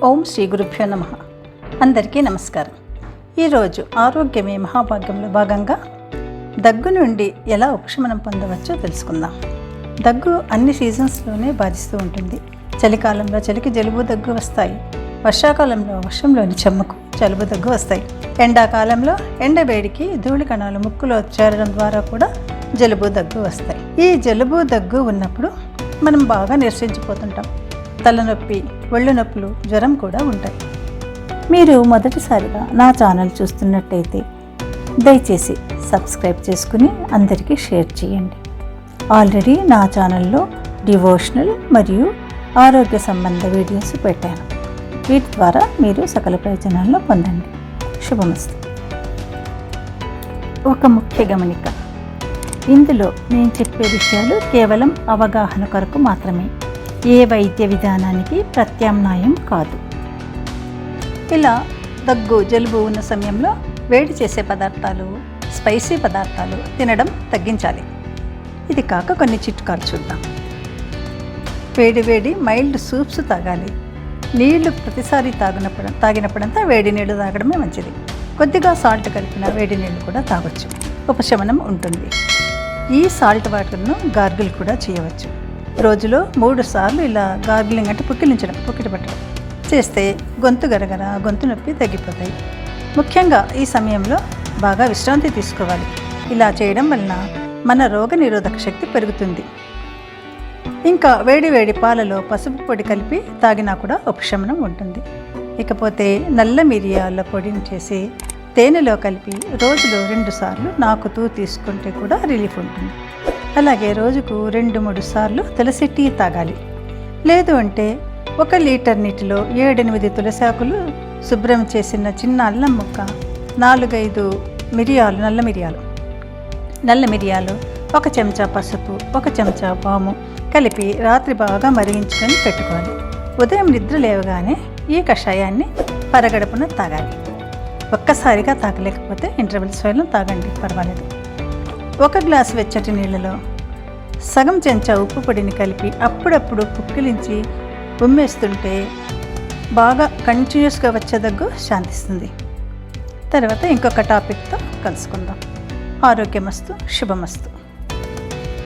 ఓం శ్రీ గురుభ్యో నమః. అందరికీ నమస్కారం. ఈరోజు ఆరోగ్యమే మహాభాగ్యంలో భాగంగా దగ్గు నుండి ఎలా ఉపశమనం పొందవచ్చో తెలుసుకుందాం. దగ్గు అన్ని సీజన్స్లోనే బాధిస్తూ ఉంటుంది. చలికాలంలో చలికి జలుబు దగ్గు వస్తాయి. వర్షాకాలంలో వర్షంలోని చెమ్మకు జలుబు దగ్గు వస్తాయి. ఎండాకాలంలో ఎండవేడికి ధూళి కణాలు ముక్కులో చేరడం ద్వారా కూడా జలుబు దగ్గు వస్తాయి. ఈ జలుబు దగ్గు ఉన్నప్పుడు మనం బాగా నీరసించిపోతుంటాం. తలనొప్పి, ఒళ్ళు నొప్పులు, జ్వరం కూడా ఉంటాయి. మీరు మొదటిసారిగా నా ఛానల్ చూస్తున్నట్టయితే దయచేసి సబ్స్క్రైబ్ చేసుకుని అందరికీ షేర్ చేయండి. ఆల్రెడీ నా ఛానల్లో డివోషనల్ మరియు ఆరోగ్య సంబంధ వీడియోస్ పెట్టాను. వీటి ద్వారా మీరు సకల ప్రయోజనాలను పొందండి. శుభమస్తు. ఒక ముఖ్య గమనిక, ఇందులో నేను చెప్పే విషయాలు కేవలం అవగాహన కొరకు మాత్రమే, ఏ వైద్య విధానానికి ప్రత్యామ్నాయం కాదు. ఇలా దగ్గు, జలుబు ఉన్న సమయంలో వేడి చేసే పదార్థాలు, స్పైసీ పదార్థాలు తినడం తగ్గించాలి. ఇది కాక కొన్ని చిట్కాలు చూద్దాం. వేడి మైల్డ్ సూప్స్ తాగాలి. నీళ్లు ప్రతిసారి తాగినప్పుడంతా వేడి నీళ్లు తాగడమే మంచిది. కొద్దిగా సాల్ట్ కలిపిన వేడి నీళ్లు కూడా తాగొచ్చు. ఉపశమనం ఉంటుంది. ఈ సాల్ట్ వాటర్ను గార్గిల్ కూడా చేయవచ్చు. రోజులో 3 సార్లు ఇలా గార్గిలింగ్ అంటే పుక్కిట పట్టడం చేస్తే గొంతు గరగర, గొంతు నొప్పి తగ్గిపోతాయి. ముఖ్యంగా ఈ సమయంలో బాగా విశ్రాంతి తీసుకోవాలి. ఇలా చేయడం వలన మన రోగ నిరోధక శక్తి పెరుగుతుంది. ఇంకా వేడి పాలలో పసుపు పొడి కలిపి తాగినా కూడా ఉపశమనం ఉంటుంది. ఇకపోతే నల్ల మిరియాల పొడిని చేసి తేనెలో కలిపి రోజులో 2 సార్లు నాకుతూ తీసుకుంటే కూడా రిలీఫ్ ఉంటుంది. అలాగే రోజుకు 2-3 సార్లు తులసి టీ తాగాలి. లేదు అంటే 1 లీటర్ నీటిలో 7-8 తులసి ఆకులు, శుభ్రం చేసిన చిన్న అల్లం ముక్క, 4-5 మిరియాలు, నల్ల మిరియాలు, 1 చెంచా పసుపు, 1 చెంచా వాము కలిపి రాత్రి బాగా మరిగించుకొని పెట్టుకోవాలి. ఉదయం నిద్ర లేవగానే ఈ కషాయాన్ని పరగడుపున తాగాలి. ఒక్కసారిగా తాగలేకపోతే ఇంటర్వెల్స్ వేళ తాగండి, పర్వాలేదు. 1 గ్లాసు వెచ్చటి నీళ్ళలో సగం చెంచా ఉప్పు పొడిని కలిపి అప్పుడప్పుడు పుక్కిలించి ఉమ్మేస్తుంటే బాగా కంటిన్యూస్గా వచ్చే దగ్గు శాంతిస్తుంది. తర్వాత ఇంకొక టాపిక్తో కలుసుకుందాం. ఆరోగ్యమస్తు, శుభమస్తు.